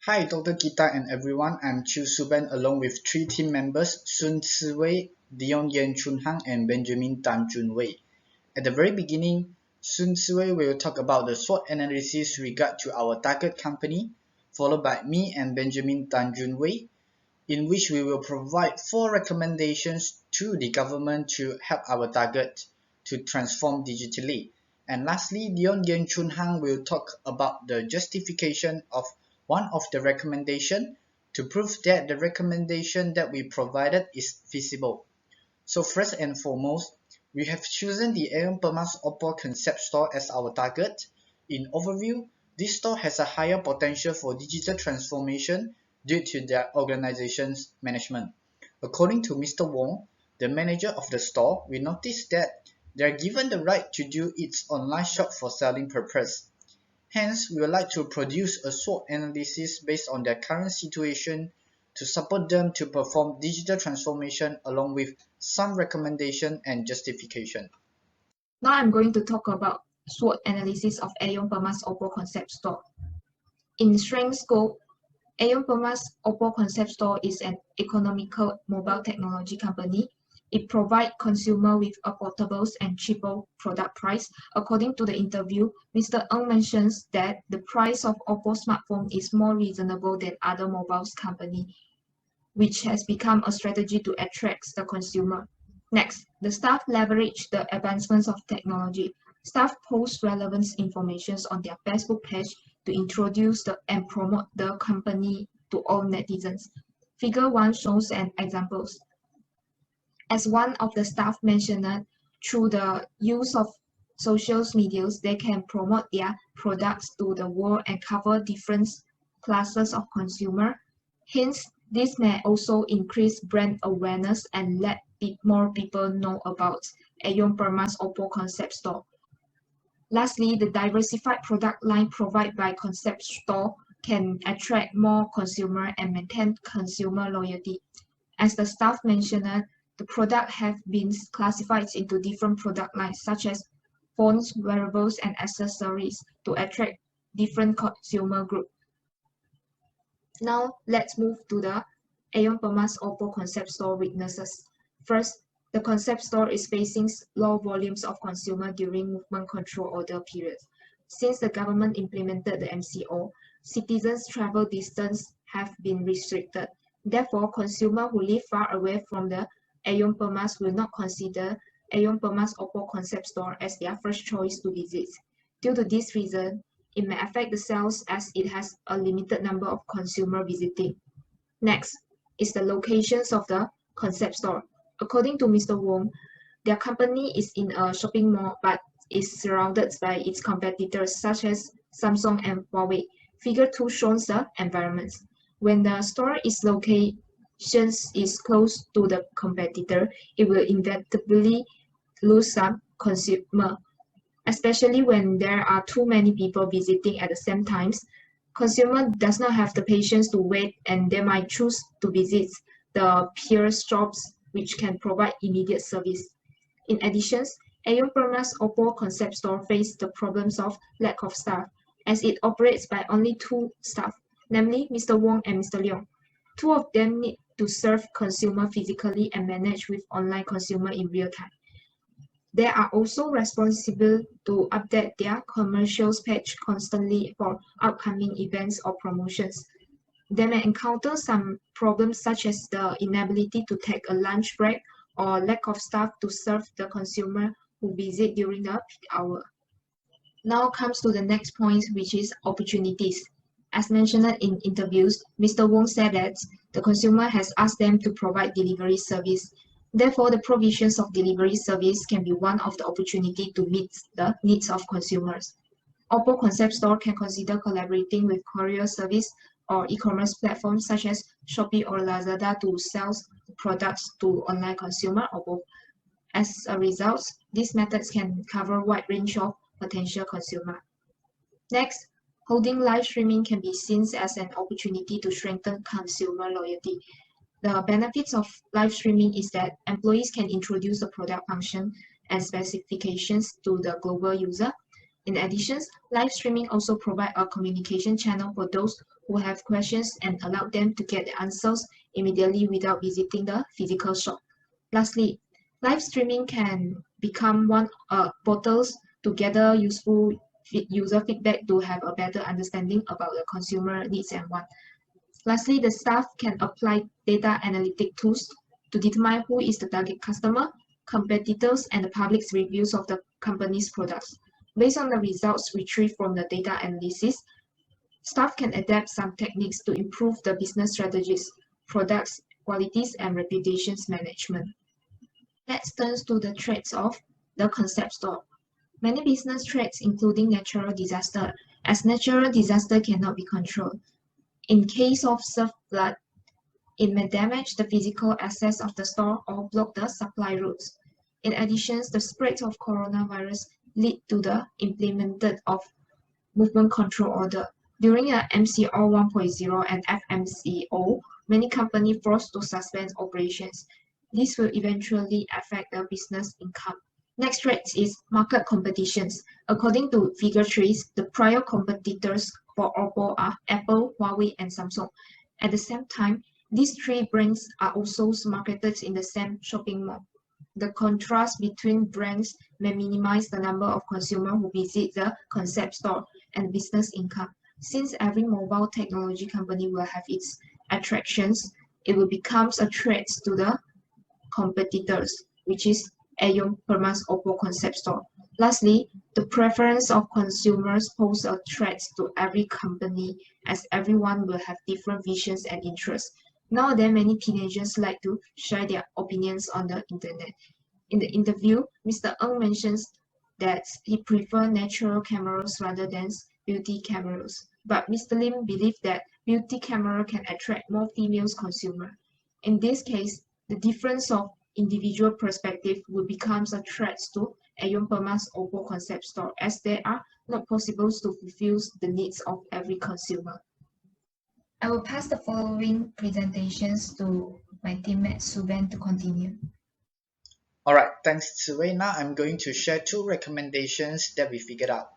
Hi Dr. Gita and everyone, I'm Chu Suban along with three team members Sun Siwei, Dion Yen Chun Hang and Benjamin Tan Jun Wei. At the very beginning, Sun Siwei will talk about the SWOT analysis regard to our target company, followed by me and Benjamin Tan Jun Wei, in which we will provide 4 recommendations to the government to help our target to transform digitally. And lastly, Dion Yen Chun Hang will talk about the justification of one of the recommendation to prove that the recommendation that we provided is feasible. So first and foremost, we have chosen the Aeon Permas Oppo concept store as our target. In overview, this store has a higher potential for digital transformation due to their organization's management. According to Mr. Wong, the manager of the store, we noticed that they are given the right to do its online shop for selling purpose. Hence, we would like to produce a SWOT analysis based on their current situation to support them to perform digital transformation along with some recommendation and justification. Now I'm going to talk about SWOT analysis of Aeon Permas Oppo Concept Store. In strength scope, Aeon Permas Oppo Concept Store is an economical mobile technology company. It provides consumer with affordable and cheaper product price. According to the interview, Mr. Ng mentions that the price of Oppo smartphone is more reasonable than other mobile company, which has become a strategy to attract the consumer. Next, the staff leverage the advancements of technology. Staff post relevant information on their Facebook page to introduce and promote the company to all netizens. Figure 1 shows an examples. As one of the staff mentioned, through the use of social medias, they can promote their products to the world and cover different classes of consumer. Hence, this may also increase brand awareness and let more people know about Aeon Permas Oppo Concept Store. Lastly, the diversified product line provided by Concept Store can attract more consumer and maintain consumer loyalty. As the staff mentioned, the product have been classified into different product lines such as phones, wearables, and accessories to attract different consumer group. Now let's move to the Aeon Permas Oppo Concept Store weaknesses. First, the concept store is facing low volumes of consumer during movement control order periods. Since the government implemented the MCO, citizens' travel distance have been restricted. Therefore, consumers who live far away from the Aeon Permas will not consider Aeon Permas Oppo Concept Store as their first choice to visit. Due to this reason, it may affect the sales as it has a limited number of consumer visiting. Next is the locations of the concept store. According to Mr. Wong, their company is in a shopping mall but is surrounded by its competitors such as Samsung and Huawei. Figure 2 shows the environments. When the store is is close to the competitor, it will inevitably lose some consumer, especially when there are too many people visiting at the same times. Consumer does not have the patience to wait and they might choose to visit the peer shops which can provide immediate service. In addition, Aeon Permas Oppo Concept Store faces the problems of lack of staff as it operates by only 2 staff, namely Mr. Wong and Mr. Leong. 2 of them need to serve consumer physically and manage with online consumer in real time. They are also responsible to update their commercials page constantly for upcoming events or promotions. They may encounter some problems such as the inability to take a lunch break or lack of staff to serve the consumer who visit during the peak hour. Now comes to the next point, which is opportunities. As mentioned in interviews, Mr. Wong said that the consumer has asked them to provide delivery service. Therefore, the provisions of delivery service can be one of the opportunity to meet the needs of consumers. Oppo Concept Store can consider collaborating with courier service or e-commerce platforms such as Shopee or Lazada to sell products to online consumer or both. As a result, these methods can cover a wide range of potential consumer. Next, holding live streaming can be seen as an opportunity to strengthen consumer loyalty. The benefits of live streaming is that employees can introduce the product function and specifications to the global user. In addition, live streaming also provides a communication channel for those who have questions and allow them to get the answers immediately without visiting the physical shop. Lastly, live streaming can become one portals to gather useful user feedback to have a better understanding about the consumer needs and wants. Lastly, the staff can apply data analytic tools to determine who is the target customer, competitors, and the public's reviews of the company's products. Based on the results retrieved from the data analysis, staff can adapt some techniques to improve the business strategies, products, qualities, and reputations management. Let's turn to the threats of the concept store. Many business threats, including natural disaster, as natural disaster cannot be controlled. In case of surf flood, it may damage the physical access of the store or block the supply routes. In addition, the spread of coronavirus lead to the implemented of movement control order. During a MCO 1.0 and FMCO, many companies forced to suspend operations. This will eventually affect the business income. Next threat is market competitions. According to figure 3, the prior competitors for Oppo are Apple, Huawei, and Samsung. At the same time, these three brands are also marketed in the same shopping mall. The contrast between brands may minimize the number of consumers who visit the concept store and business income. Since every mobile technology company will have its attractions, it will become a threat to the competitors, which is Aeon Permas Oppo concept store. Lastly, the preference of consumers pose a threat to every company as everyone will have different visions and interests. Nowadays, many teenagers like to share their opinions on the internet. In the interview, Mr. Ng mentions that he prefers natural cameras rather than beauty cameras. But Mr. Lim believes that beauty camera can attract more female consumers. In this case, the difference of individual perspective will become a threat to Aeon Permas Oppo concept store as they are not possible to fulfill the needs of every consumer. I will pass the following presentations to my teammate Suben to continue. Alright, thanks Tsuwei. Now I'm going to share two recommendations that we figured out.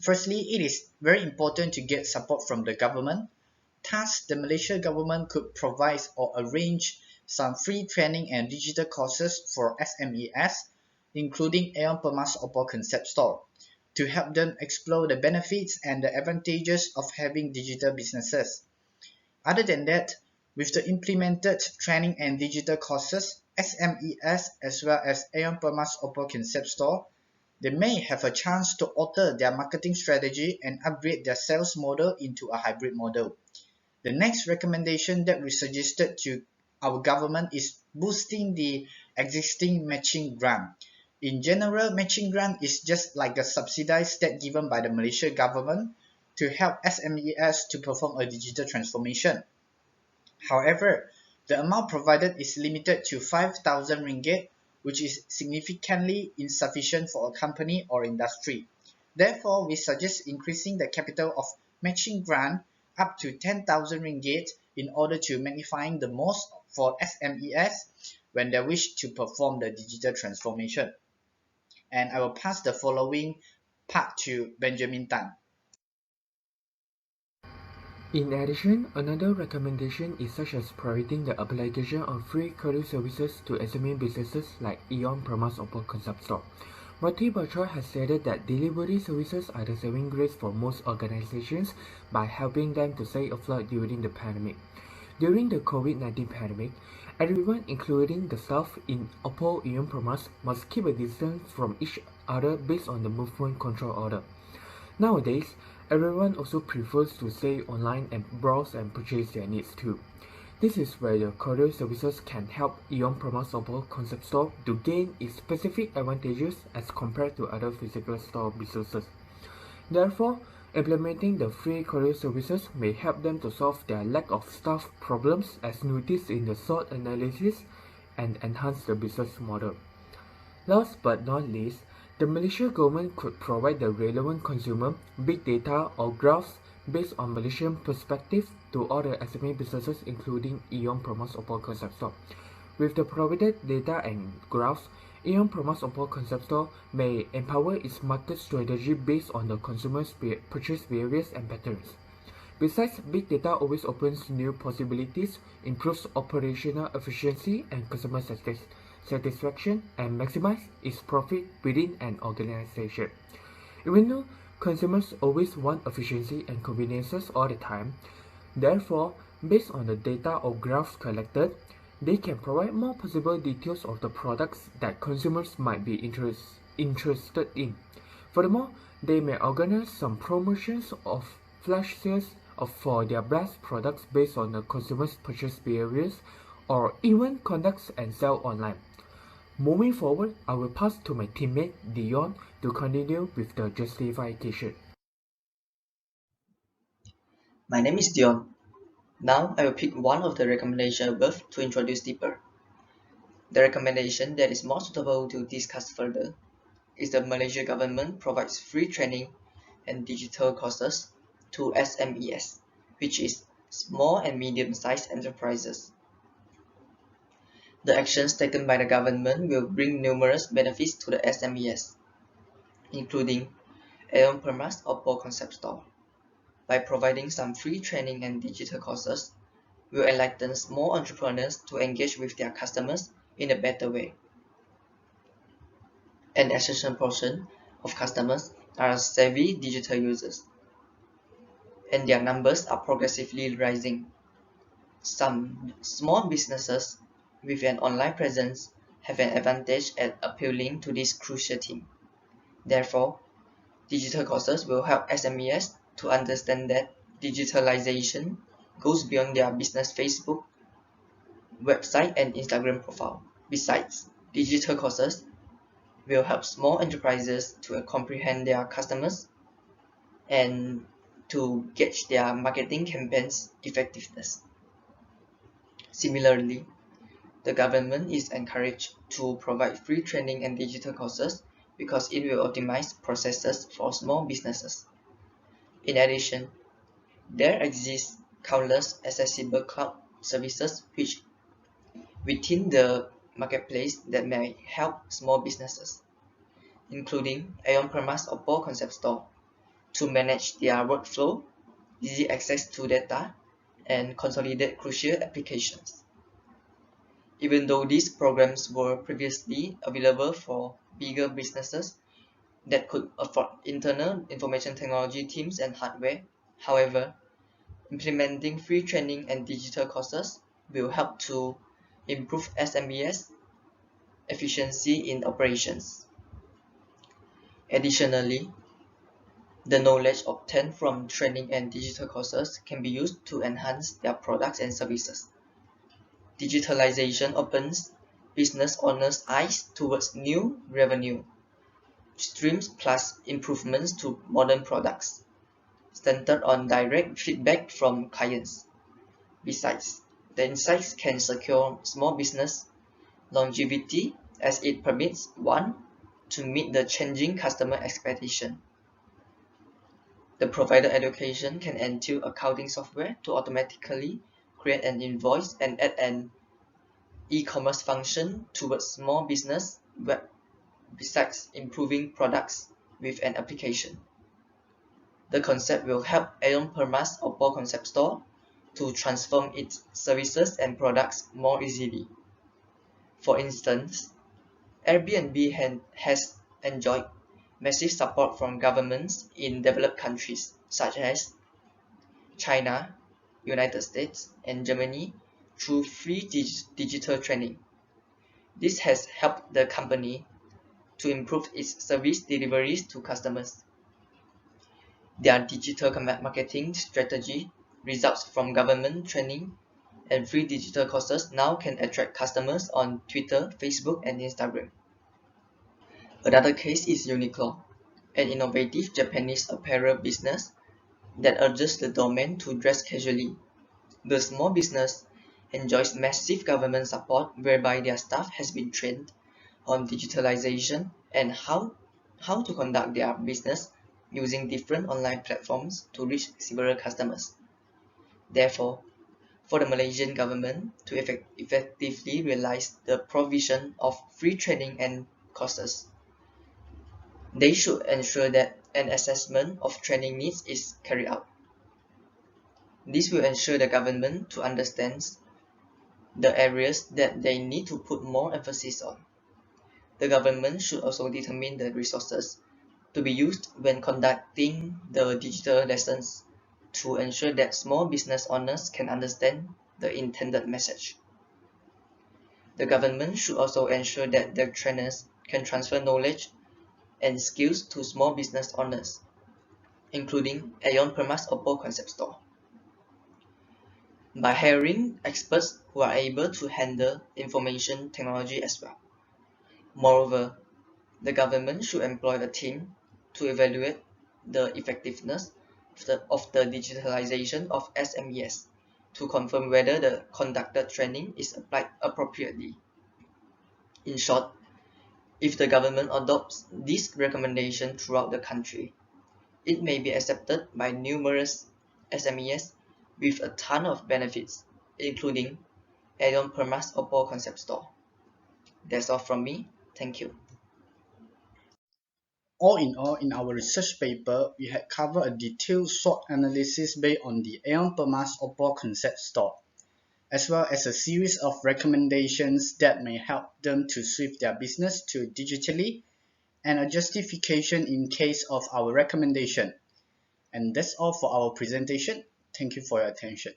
Firstly, it is very important to get support from the government. Thus, the Malaysia government could provide or arrange some free training and digital courses for SMEs, including Aeon Permas Oppo concept store, to help them explore the benefits and the advantages of having digital businesses. Other than that, with the implemented training and digital courses, SMEs as well as Aeon Permas Oppo concept store, they may have a chance to alter their marketing strategy and upgrade their sales model into a hybrid model. The next recommendation that we suggested to our government is boosting the existing matching grant. In general, matching grant is just like a subsidized that given by the Malaysia government to help SMEs to perform a digital transformation. However, the amount provided is limited to 5,000 ringgit, which is significantly insufficient for a company or industry. Therefore, we suggest increasing the capital of matching grant up to 10,000 ringgit in order to magnifying the most for SMEs when they wish to perform the digital transformation. And I will pass the following part to Benjamin Tan. In addition, another recommendation is such as providing the application of free courier services to SME businesses like Aeon Permas Oppo concept store. Roti Bachor has stated that delivery services are the saving grace for most organizations by helping them to stay afloat during the pandemic. During the COVID-19 pandemic, everyone, including the staff in Oppo Aeon Permas, must keep a distance from each other based on the movement control order. Nowadays, everyone also prefers to stay online and browse and purchase their needs too. This is where the courier services can help Aeon Permas Oppo concept store to gain its specific advantages as compared to other physical store businesses. Therefore, implementing the free courier services may help them to solve their lack of staff problems as noticed in the SWOT analysis and enhance the business model. Last but not least, the Malaysian government could provide the relevant consumer big data or graphs based on Malaysian perspective to all the SME businesses including Aeon Permas Oppo concept store. With the provided data and graphs, Aeon Permas Oppo Concept Store may empower its market strategy based on the consumer's purchase behaviors and patterns. Besides, big data always opens new possibilities, improves operational efficiency and customer satisfaction, and maximizes its profit within an organization. Even though consumers always want efficiency and conveniences all the time, therefore, based on the data or graphs collected, they can provide more possible details of the products that consumers might be interested in. Furthermore, they may organize some promotions of flash sales for their best products based on the consumer's purchase behaviors, or even conduct and sell online. Moving forward, I will pass to my teammate Dion to continue with the justification. My name is Dion. Now I will pick one of the recommendations above to introduce deeper. The recommendation that is more suitable to discuss further is the Malaysia government provides free training and digital courses to SMEs, which is small and medium-sized enterprises. The actions taken by the government will bring numerous benefits to the SMEs, including Aeon Permas Oppo Concept Store. By providing some free training and digital courses, will enlighten small entrepreneurs to engage with their customers in a better way. An essential portion of customers are savvy digital users, and their numbers are progressively rising. Some small businesses with an online presence have an advantage at appealing to this crucial team. Therefore, digital courses will help SMEs to understand that digitalization goes beyond their business Facebook, website, and Instagram profile. Besides, digital courses will help small enterprises to comprehend their customers and to gauge their marketing campaigns' effectiveness. Similarly, the government is encouraged to provide free training and digital courses because it will optimize processes for small businesses. In addition, there exist countless accessible cloud services within the marketplace that may help small businesses, including Aeon Permas Oppo Concept Store, to manage their workflow, easy access to data, and consolidate crucial applications. Even though these programs were previously available for bigger businesses that could afford internal information technology teams and hardware, however, implementing free training and digital courses will help to improve SMEs' efficiency in operations. Additionally, the knowledge obtained from training and digital courses can be used to enhance their products and services. Digitalization opens business owners' eyes towards new revenue streams plus improvements to modern products, centered on direct feedback from clients. Besides, the insights can secure small business longevity as it permits one to meet the changing customer expectation. The provided education can entail accounting software to automatically create an invoice and add an e-commerce function towards small business web, besides improving products with an application. The concept will help Aeon Permas Oppo Concept Store to transform its services and products more easily. For instance, Airbnb has enjoyed massive support from governments in developed countries such as China, United States, and Germany through free digital training. This has helped the company to improve its service deliveries to customers. Their digital marketing strategy results from government training, and free digital courses now can attract customers on Twitter, Facebook, and Instagram. Another case is Uniqlo, an innovative Japanese apparel business that urges the domain to dress casually. The small business enjoys massive government support whereby their staff has been trained on digitalization and how to conduct their business using different online platforms to reach several customers. Therefore, for the Malaysian government to effectively realize the provision of free training and courses. They should ensure that an assessment of training needs is carried out. This will ensure the government to understand the areas that they need to put more emphasis on. The government should also determine the resources to be used when conducting the digital lessons to ensure that small business owners can understand the intended message. The government should also ensure that the trainers can transfer knowledge and skills to small business owners, including Aeon Permas Oppo Concept Store, by hiring experts who are able to handle information technology as well. Moreover, the government should employ a team to evaluate the effectiveness of the digitalization of SMEs to confirm whether the conducted training is applied appropriately. In short, if the government adopts this recommendation throughout the country, it may be accepted by numerous SMEs with a ton of benefits, including Aeon Permas Oppo Concept Store. That's all from me. Thank you. All in all, in our research paper, we had covered a detailed SWOT analysis based on the Aeon Permas Oppo Concept Store, as well as a series of recommendations that may help them to shift their business to digitally, and a justification in case of our recommendation. And that's all for our presentation. Thank you for your attention.